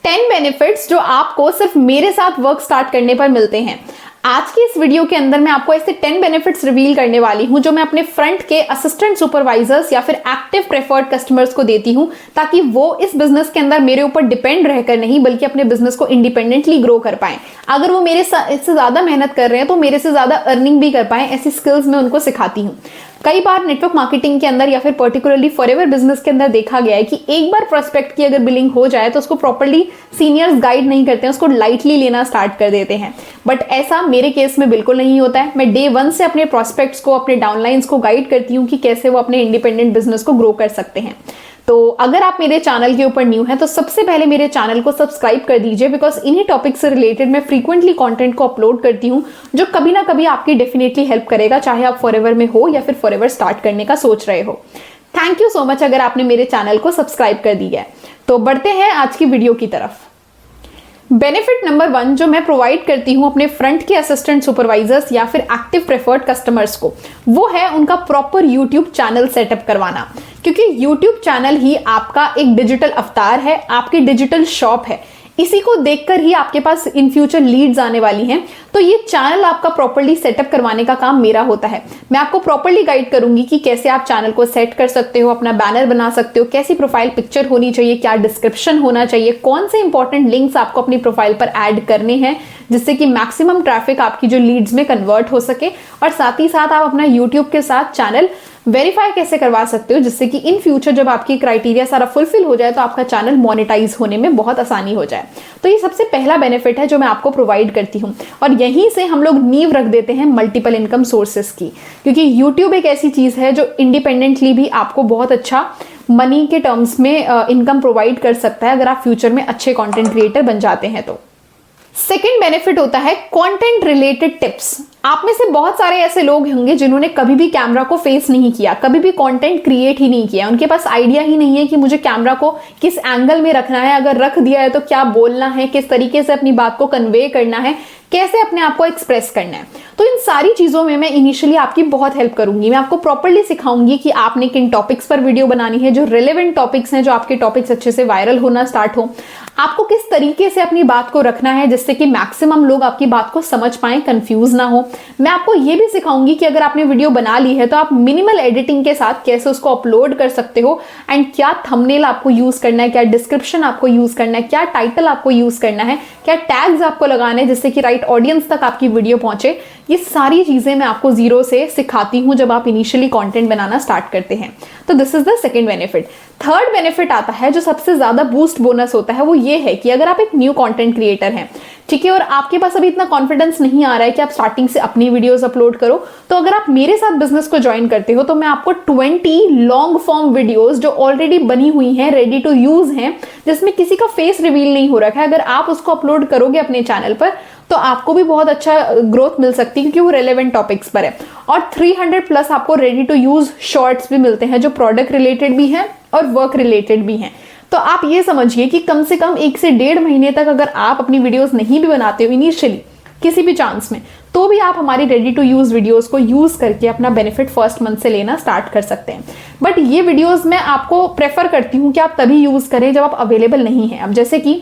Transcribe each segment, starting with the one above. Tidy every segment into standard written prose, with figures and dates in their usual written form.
10 benefits जो आपको सिर्फ मेरे साथ वर्क स्टार्ट करने पर मिलते हैं। आज की इस वीडियो के अंदर मैं आपको ऐसे 10 बेनिफिट्स रिवील करने वाली हूं जो मैं अपने फ्रंट के असिस्टेंट सुपरवाइजर्स या फिर एक्टिव प्रेफर्ड कस्टमर्स को देती हूं, ताकि वो इस बिजनेस के अंदर मेरे ऊपर डिपेंड रहकर नहीं बल्कि अपने बिजनेस को इंडिपेंडेंटली ग्रो कर पाएं। अगर वो मेरे से ज्यादा मेहनत कर रहे हैं तो मेरे से ज्यादा अर्निंग भी कर पाएं, ऐसी स्किल्स मैं उनको सिखाती हूँ। कई बार नेटवर्क मार्केटिंग के अंदर या फिर पर्टिकुलरली फॉरएवर बिजनेस के अंदर देखा गया है कि एक बार प्रोस्पेक्ट की अगर बिलिंग हो जाए तो उसको प्रॉपर्ली सीनियर्स गाइड नहीं करते हैं, उसको लाइटली लेना स्टार्ट कर देते हैं। बट ऐसा मेरे केस में बिल्कुल नहीं होता है। मैं डे 1 से अपने प्रोस्पेक्ट्स को, अपने डाउनलाइंस को गाइड करती हूँ कि कैसे वो अपने इंडिपेंडेंट बिजनेस को ग्रो कर सकते हैं। तो अगर आप मेरे चैनल के ऊपर न्यू हैं तो सबसे पहले मेरे चैनल को सब्सक्राइब कर दीजिए, बिकॉज इन्हीं टॉपिक से रिलेटेड मैं फ्रीक्वेंटली कंटेंट को अपलोड करती हूँ जो कभी ना कभी आपकी डेफिनेटली हेल्प करेगा, चाहे आप फॉरएवर में हो या फिर फॉरएवर स्टार्ट करने का सोच रहे हो। थैंक यू सो मच अगर आपने मेरे चैनल को सब्सक्राइब कर दिया है। तो बढ़ते हैं आज की वीडियो की तरफ। बेनिफिट नंबर 1 जो मैं प्रोवाइड करती हूँ अपने फ्रंट के असिस्टेंट सुपरवाइजर्स या फिर एक्टिव प्रेफर्ड कस्टमर्स को, वो है उनका प्रॉपर यूट्यूब चैनल सेटअप करवाना। क्योंकि यूट्यूब चैनल ही आपका एक डिजिटल अवतार है, आपकी डिजिटल शॉप है। इसी को देखकर ही आपके पास इन फ्यूचर लीड्स आने वाली हैं। तो ये चैनल आपका प्रॉपर्ली सेटअप करवाने का काम मेरा होता है। मैं आपको प्रॉपर्ली गाइड करूंगी कि कैसे आप चैनल को सेट कर सकते हो, अपना बैनर बना सकते हो, कैसी प्रोफाइल पिक्चर होनी चाहिए, क्या डिस्क्रिप्शन होना चाहिए, कौन से इंपॉर्टेंट लिंक्स आपको अपनी प्रोफाइल पर ऐड करने हैं जिससे कि मैक्सिमम ट्रैफिक आपकी जो लीड्स में कन्वर्ट हो सके, और साथ ही साथ आप अपना यूट्यूब के साथ चैनल वेरीफाई कैसे करवा सकते हो जिससे कि इन फ्यूचर जब आपकी क्राइटेरिया सारा फुलफिल हो जाए तो आपका चैनल मोनेटाइज होने में बहुत आसानी हो जाए। तो ये सबसे पहला बेनिफिट है जो मैं आपको प्रोवाइड करती हूँ, और यहीं से हम लोग नींव रख देते हैं मल्टीपल इनकम सोर्सेस की। क्योंकि यूट्यूब एक ऐसी चीज है जो इंडिपेंडेंटली भी आपको बहुत अच्छा मनी के टर्म्स में इनकम प्रोवाइड कर सकता है अगर आप फ्यूचर में अच्छे कंटेंट क्रिएटर बन जाते हैं तो। सेकेंड बेनिफिट होता है कंटेंट रिलेटेड टिप्स। आप में से बहुत सारे ऐसे लोग होंगे जिन्होंने कभी भी कैमरा को फेस नहीं किया, कभी भी कंटेंट क्रिएट ही नहीं किया, उनके पास आइडिया ही नहीं है कि मुझे कैमरा को किस एंगल में रखना है, अगर रख दिया है तो क्या बोलना है, किस तरीके से अपनी बात को कन्वे करना है, कैसे अपने आप को एक्सप्रेस करना है। तो इन सारी चीजों में मैं इनिशियली आपकी बहुत हेल्प करूंगी। मैं आपको प्रॉपर्ली सिखाऊंगी कि आपने किन टॉपिक्स पर वीडियो बनानी है, जो रिलेवेंट टॉपिक्स हैं, जो आपके टॉपिक्स अच्छे से वायरल होना स्टार्ट हो, आपको किस तरीके से अपनी बात को रखना है जिससे कि मैक्सिमम लोग आपकी बात को समझ पाएं, कंफ्यूज ना हो। मैं आपको ये भी सिखाऊंगी कि अगर आपने वीडियो बना ली है तो आप मिनिमल एडिटिंग के साथ कैसे उसको अपलोड कर सकते हो, एंड क्या थंबनेल आपको यूज करना है, क्या डिस्क्रिप्शन आपको यूज करना है, क्या टाइटल आपको यूज करना है, क्या टैग्स आपको लगाने हैं जिससे कि राइट ऑडियंस तक आपकी वीडियो पहुंचे। ये सारी चीजें मैं आपको जीरो से सिखाती हूं जब आप इनिशियली कंटेंट बनाना स्टार्ट करते हैं। तो this is the second benefit. Third benefit आता है जो सबसे ज्यादा बूस्ट बोनस होता है, वो ये है कि अगर आप एक न्यू कंटेंट क्रिएटर हैं, ठीक है, और आपके पास अभी इतना कॉन्फिडेंस नहीं आ रहा है कि आप स्टार्टिंग से अपनी वीडियोस अपलोड करो, तो अगर आप मेरे साथ बिजनेस को ज्वाइन करते हो तो मैं आपको 20 लॉन्ग फॉर्म वीडियोस जो ऑलरेडी बनी हुई हैं, रेडी टू यूज हैं, जिसमें किसी का फेस रिवील नहीं हो रखा है, अगर आप उसको अपलोड करोगे अपने चैनल पर तो आपको भी बहुत अच्छा ग्रोथ मिल सकती है क्योंकि वो रेलेवेंट टॉपिक्स पर है। और 300 प्लस आपको रेडी टू यूज शॉर्ट्स भी मिलते हैं जो प्रोडक्ट रिलेटेड भी हैं और वर्क रिलेटेड भी हैं। तो आप ये समझिए कि कम से कम 1 से 1.5 महीने तक अगर आप अपनी वीडियोस नहीं भी बनाते हो इनिशियली किसी भी चांस में, तो भी आप हमारी रेडी टू यूज वीडियोस को यूज करके अपना बेनिफिट फर्स्ट मंथ से लेना स्टार्ट कर सकते हैं। बट ये वीडियोस मैं आपको प्रेफर करती हूँ कि आप तभी यूज करें जब आप अवेलेबल नहीं है। अब जैसे कि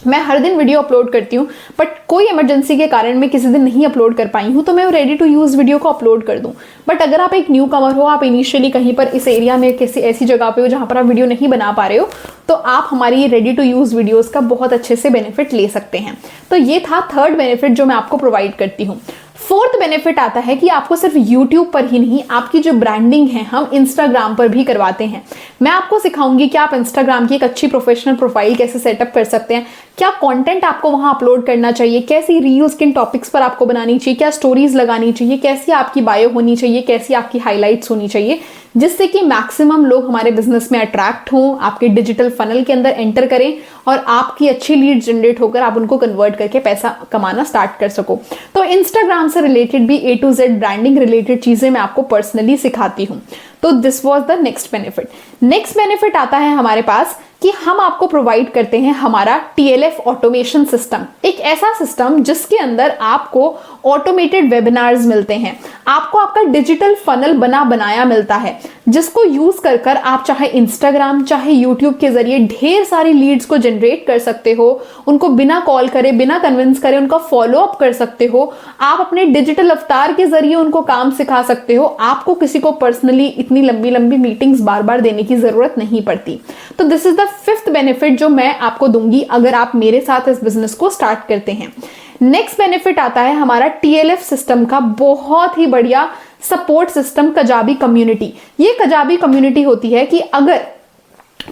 मैं हर दिन वीडियो अपलोड करती हूँ, बट कोई इमरजेंसी के कारण मैं किसी दिन नहीं अपलोड कर पाई हूँ तो मैं रेडी टू यूज वीडियो को अपलोड कर दूं। बट अगर आप एक न्यू कमर हो, आप इनिशियली कहीं पर इस एरिया में किसी ऐसी जगह पे हो जहां पर आप वीडियो नहीं बना पा रहे हो, तो आप हमारी रेडी टू यूज वीडियोस का बहुत अच्छे से बेनिफिट ले सकते हैं। तो ये था थर्ड बेनिफिट जो मैं आपको प्रोवाइड करती हूँ। फोर्थ बेनिफिट आता है कि आपको सिर्फ YouTube पर ही नहीं, आपकी जो ब्रांडिंग है हम Instagram पर भी करवाते हैं। मैं आपको सिखाऊंगी कि आप Instagram की एक अच्छी प्रोफेशनल प्रोफाइल कैसे सेटअप कर सकते हैं, क्या कंटेंट आपको वहां अपलोड करना चाहिए, कैसी रील्स किन टॉपिक्स पर आपको बनानी चाहिए, क्या स्टोरीज लगानी चाहिए, कैसी आपकी बायो होनी चाहिए, कैसी आपकी हाईलाइट्स होनी चाहिए, जिससे कि मैक्सिमम लोग हमारे बिजनेस में अट्रैक्ट हों, आपके डिजिटल फनल के अंदर एंटर करें और आपकी अच्छी लीड जनरेट होकर आप उनको कन्वर्ट करके पैसा कमाना स्टार्ट कर सको। तो इंस्टाग्राम से रिलेटेड भी A to Z branding related चीजें मैं आपको पर्सनली सिखाती हूँ। तो this was the next benefit. Next benefit आता है हमारे पास कि हम आपको प्रोवाइड करते हैं हमारा TLF ऑटोमेशन सिस्टम, एक ऐसा सिस्टम जिसके अंदर आपको ऑटोमेटेड वेबिनार्स मिलते हैं, आपको आपका डिजिटल फनल बना बनाया मिलता है, जिसको यूज कर आप चाहे इंस्टाग्राम चाहे यूट्यूब के जरिए ढेर सारी लीड्स को जनरेट कर सकते हो, उनको बिना कॉल करे बिना कन्विंस करे उनका फॉलो अप कर सकते हो। आप अपने डिजिटल अवतार के जरिए उनको काम सिखा सकते हो। आपको किसी को पर्सनली इतनी लंबी लंबी मीटिंग्स बार बार देने की जरूरत नहीं पड़ती। तो this is the 5th benefit जो मैं आपको दूंगी अगर आप मेरे साथ इस बिजनेस को स्टार्ट करते हैं। नेक्स्ट बेनिफिट आता है हमारा TLF सिस्टम का, बहुत ही बढ़िया सपोर्ट सिस्टम, कजाबी कम्युनिटी। ये कजाबी कम्युनिटी होती है कि अगर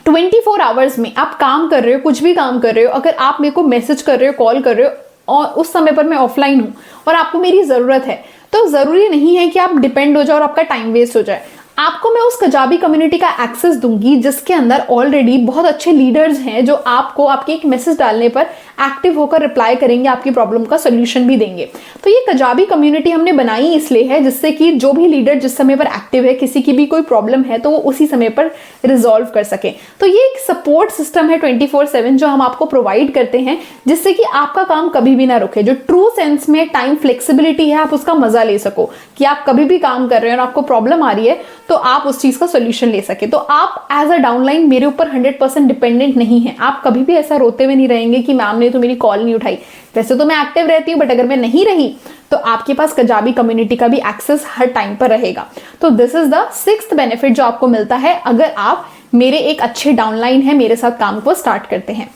24 आवर्स में आप काम कर रहे हो, कुछ भी काम कर रहे हो, अगर आप मेरे को मैसेज कर रहे हो, कॉल कर रहे हो और उस समय पर मैं ऑफलाइन हूं और आपको मेरी जरूरत है, तो जरूरी नहीं है कि आप डिपेंड हो जाओ और आपका टाइम वेस्ट हो जाए। आपको मैं उस कजाबी कम्युनिटी का एक्सेस दूंगी जिसके अंदर ऑलरेडी बहुत अच्छे लीडर्स हैं जो आपको आपके एक मैसेज डालने पर एक्टिव होकर रिप्लाई करेंगे, आपकी प्रॉब्लम का सोल्यूशन भी देंगे। तो ये कजाबी कम्युनिटी हमने बनाई इसलिए है जिससे कि जो भी लीडर जिस समय पर एक्टिव है, किसी की भी कोई प्रॉब्लम है तो वो उसी समय पर रिजॉल्व कर सके। तो ये एक सपोर्ट सिस्टम है 24/7 जो हम आपको प्रोवाइड करते हैं जिससे कि आपका काम कभी भी ना रुके। जो ट्रू सेंस में टाइम फ्लेक्सिबिलिटी है आप उसका मजा ले सको कि आप कभी भी काम कर रहे हो और आपको प्रॉब्लम आ रही है तो आप उस चीज का सोल्यूशन ले सके। तो आप एज अ डाउनलाइन मेरे ऊपर 100% डिपेंडेंट नहीं है। आप कभी भी ऐसा रोते हुए नहीं रहेंगे कि मैम ने तो मेरी कॉल नहीं उठाई। वैसे तो मैं एक्टिव रहती हूँ बट अगर मैं नहीं रही तो आपके पास कजाबी कम्युनिटी का भी एक्सेस हर टाइम पर रहेगा। तो this is the 6th benefit जो आपको मिलता है अगर आप मेरे एक अच्छे डाउनलाइन है, मेरे साथ काम को स्टार्ट करते हैं।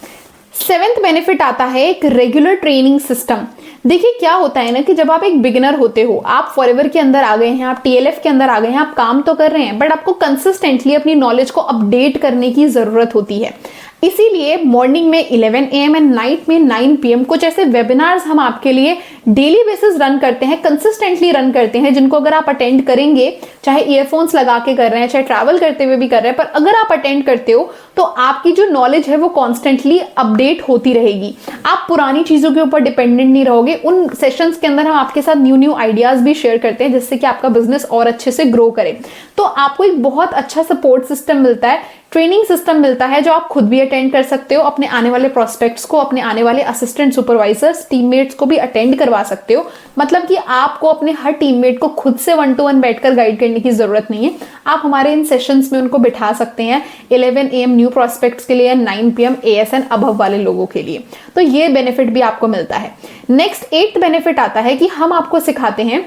7th बेनिफिट आता है एक रेगुलर ट्रेनिंग सिस्टम। देखिए क्या होता है ना कि जब आप एक बिगिनर होते हो, आप फॉरएवर के अंदर आ गए हैं, आप TLF के अंदर आ गए हैं, आप काम तो कर रहे हैं बट आपको कंसिस्टेंटली अपनी नॉलेज को अपडेट करने की जरूरत होती है। इसीलिए मॉर्निंग में 11 AM एंड नाइट में 9 PM कुछ ऐसे वेबिनार्स हम आपके लिए डेली बेसिस रन करते हैं, कंसिस्टेंटली रन करते हैं, जिनको अगर आप अटेंड करेंगे, चाहे ईयरफोन्स लगा के कर रहे हैं, चाहे ट्रैवल करते हुए भी कर रहे हैं, पर अगर आप अटेंड करते हो तो आपकी जो नॉलेज है वो कॉन्स्टेंटली अपडेट होती रहेगी। आप पुरानी चीजों के ऊपर डिपेंडेंट नहीं रहोगे। उन सेशंस के अंदर हम आपके साथ न्यू आइडियाज भी शेयर करते हैं जिससे कि आपका बिजनेस और अच्छे से ग्रो करे। तो आपको एक बहुत अच्छा सपोर्ट सिस्टम मिलता है, ट्रेनिंग सिस्टम मिलता है जो आप खुद भी अटेंड कर सकते हो, अपने आने वाले प्रोस्पेक्ट्स को, अपने आने वाले असिस्टेंट सुपरवाइजर्स, टीममेट्स को भी अटेंड करवा सकते हो। मतलब कि आपको अपने हर टीममेट को खुद से 1-to-1 बैठकर गाइड करने की जरूरत नहीं है। आप हमारे इन सेशंस में उनको बिठा सकते हैं 11 AM न्यू प्रोस्पेक्ट्स के लिए, 9 PM AS एंड अबव वाले लोगों के लिए। तो ये बेनिफिट भी आपको मिलता है। नेक्स्ट 8th बेनिफिट आता है कि हम आपको सिखाते हैं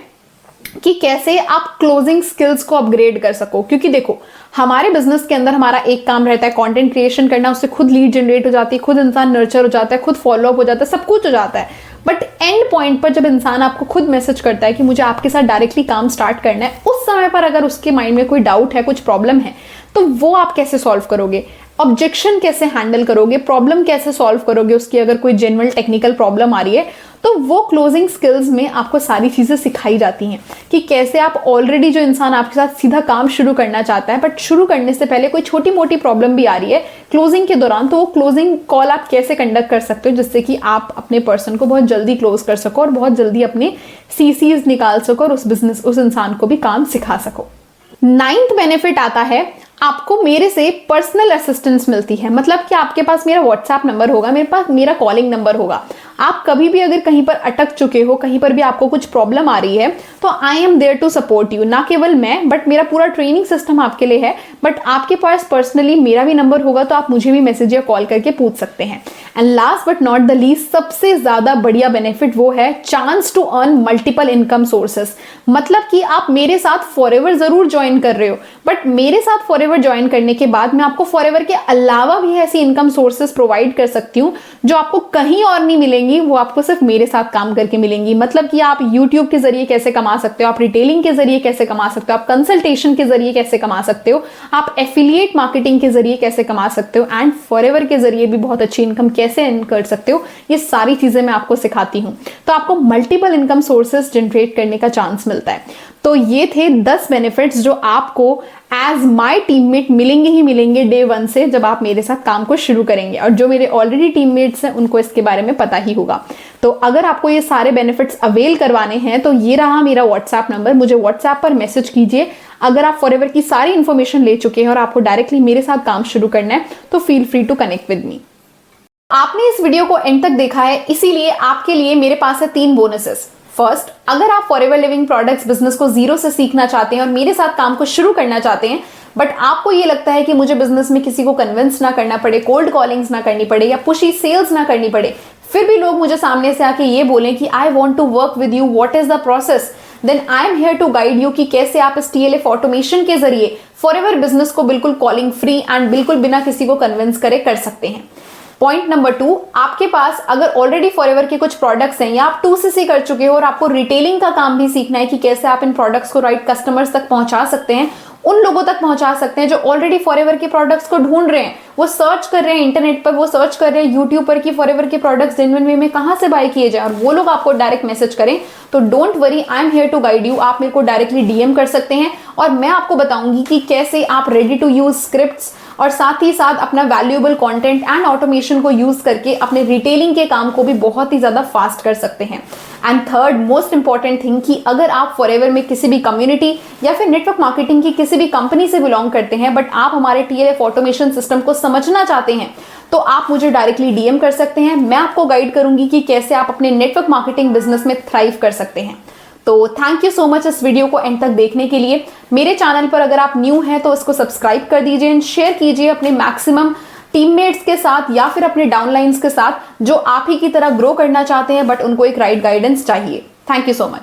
कि कैसे आप क्लोजिंग स्किल्स को अपग्रेड कर सको। क्योंकि देखो हमारे बिजनेस के अंदर हमारा एक काम रहता है कंटेंट क्रिएशन करना, उससे खुद लीड जनरेट हो जाती है, खुद इंसान नर्चर हो जाता है, खुद फॉलो अप हो जाता है, सब कुछ हो जाता है। बट एंड पॉइंट पर जब इंसान आपको खुद मैसेज करता है कि मुझे आपके साथ डायरेक्टली काम स्टार्ट करना है, उस समय पर अगर उसके माइंड में कोई डाउट है, कुछ प्रॉब्लम है, तो वो आप कैसे सॉल्व करोगे, ऑब्जेक्शन कैसे हैंडल करोगे, प्रॉब्लम कैसे सॉल्व करोगे, उसकी अगर कोई जेन्युइन टेक्निकल प्रॉब्लम आ रही है तो वो क्लोजिंग स्किल्स में आपको सारी चीजें सिखाई जाती हैं कि कैसे आप ऑलरेडी जो इंसान आपके साथ सीधा काम शुरू करना चाहता है बट शुरू करने से पहले कोई छोटी मोटी प्रॉब्लम भी आ रही है क्लोजिंग के दौरान, तो वो क्लोजिंग कॉल आप कैसे कंडक्ट कर सकते हो जिससे कि आप अपने पर्सन को बहुत जल्दी क्लोज कर सको और बहुत जल्दी अपने CCs निकाल सको और उस इंसान को भी काम सिखा सको। 9th बेनिफिट आता है आपको मेरे से पर्सनल असिस्टेंस मिलती है। मतलब कि आपके पास मेरा व्हाट्सएप नंबर होगा, मेरे पास मेरा कॉलिंग नंबर होगा। आप कभी भी अगर कहीं पर अटक चुके हो, कहीं पर भी आपको कुछ प्रॉब्लम आ रही है, तो I am there to support you. ना केवल मैं बट मेरा पूरा ट्रेनिंग सिस्टम आपके लिए है। बट आपके पास पर्सनली मेरा भी नंबर होगा तो आप मुझे भी मैसेज या कॉल करके पूछ सकते हैं। And last but not the least, सबसे ज्यादा बढ़िया बेनिफिट वो है chance to earn multiple income sources. मतलब कि आप मेरे साथ फॉरएवर जरूर ज्वाइन कर रहे हो बट मेरे साथ फॉरएवर ज्वाइन करने के बाद मैं आपको फॉरएवर के अलावा भी ऐसी इनकम सोर्सेस प्रोवाइड कर सकती हूँ जो आपको कहीं और नहीं मिलेंगी, वो आपको सिर्फ मेरे साथ काम करके मिलेंगी। मतलब कि आप YouTube के जरिए कैसे कमा सकते हो, आप रिटेलिंग के जरिए कैसे कमा सकते हो, आप कंसल्टेशन के जरिए कैसे कमा सकते हो, आप एफिलिएट मार्केटिंग के जरिए कैसे कमा सकते हो एंड फॉरएवर के जरिए भी बहुत अच्छी इनकम कैसे अर्न कर सकते हो, ये सारी चीजें मैं आपको सिखाती हूँ। तो आपको मल्टीपल इनकम सोर्सेस जनरेट करने का चांस मिलता है। तो ये थे 10 बेनिफिट्स जो आपको एज माई टीममेट मिलेंगे ही मिलेंगे डे 1 से, जब आप मेरे साथ काम को शुरू करेंगे। और जो मेरे ऑलरेडी टीममेट्स हैं उनको इसके बारे में पता ही होगा। तो अगर आपको ये सारे बेनिफिट्स अवेल करवाने हैं तो ये रहा मेरा व्हाट्सएप नंबर, मुझे व्हाट्सएप पर मैसेज कीजिए। अगर आप फॉरएवर की सारी इंफॉर्मेशन ले चुके हैं और आपको डायरेक्टली मेरे साथ काम शुरू करना है तो feel free to connect with me. आपने इस वीडियो को एंड तक देखा है, इसीलिए आपके लिए मेरे पास है 3 बोनसेस। फर्स्ट, अगर आप फॉरएवर लिविंग प्रोडक्ट्स बिजनेस को जीरो से सीखना चाहते हैं और मेरे साथ काम को शुरू करना चाहते हैं बट आपको ये लगता है कि मुझे बिजनेस में किसी को कन्विंस ना करना पड़े, कोल्ड कॉलिंग्स ना करनी पड़े या पुशी सेल्स ना करनी पड़े, फिर भी लोग मुझे सामने से आके ये बोलें कि I want to work with you, what is the process, then I am here to guide you कि कैसे आप इस TLF ऑटोमेशन के जरिए फॉरएवर बिजनेस को बिल्कुल कॉलिंग फ्री एंड बिल्कुल बिना किसी को कन्विंस करे कर सकते हैं। पॉइंट नंबर 2, आपके पास अगर ऑलरेडी फॉरएवर के कुछ प्रोडक्ट्स हैं या आप 2CC कर चुके हो और आपको रिटेलिंग का काम भी सीखना है कि कैसे आप इन प्रोडक्ट्स को राइट कस्टमर्स तक पहुंचा सकते हैं, उन लोगों तक पहुंचा सकते हैं जो ऑलरेडी फॉरएवर के प्रोडक्ट्स को ढूंढ रहे हैं, वो सर्च कर रहे हैं इंटरनेट पर, वो सर्च कर रहे हैं यूट्यूब पर कि फॉरएवर के प्रोडक्ट्स जेन्युइन वे में कहां से बाय किए जाए, और वो लोग आपको डायरेक्ट मैसेज करें, तो don't worry, I am here to guide you. आप मेरे को डायरेक्टली DM कर सकते हैं और मैं आपको बताऊंगी कि कैसे आप रेडी टू यूज स्क्रिप्ट्स और साथ ही साथ अपना वैल्यूएबल कंटेंट एंड ऑटोमेशन को यूज करके अपने रिटेलिंग के काम को भी बहुत ही ज्यादा फास्ट कर सकते हैं। And third most important thing कि अगर आप फॉरएवर में किसी भी कम्युनिटी या फिर नेटवर्क मार्केटिंग की किसी भी कंपनी से बिलोंग करते हैं बट आप हमारे TLF ऑटोमेशन सिस्टम को समझना चाहते हैं, तो आप मुझे डायरेक्टली DM कर सकते हैं। मैं आपको गाइड करूंगी कि कैसे आप अपने नेटवर्क मार्केटिंग बिजनेस में थ्राइव कर सकते हैं। तो थैंक यू सो मच इस वीडियो को एंड तक देखने के लिए। मेरे चैनल पर अगर आप न्यू हैं तो इसको सब्सक्राइब कर दीजिए एंड शेयर कीजिए अपने मैक्सिमम टीममेट्स के साथ या फिर अपने डाउनलाइंस के साथ जो आप ही की तरह ग्रो करना चाहते हैं बट उनको एक राइट गाइडेंस चाहिए। Thank you so much.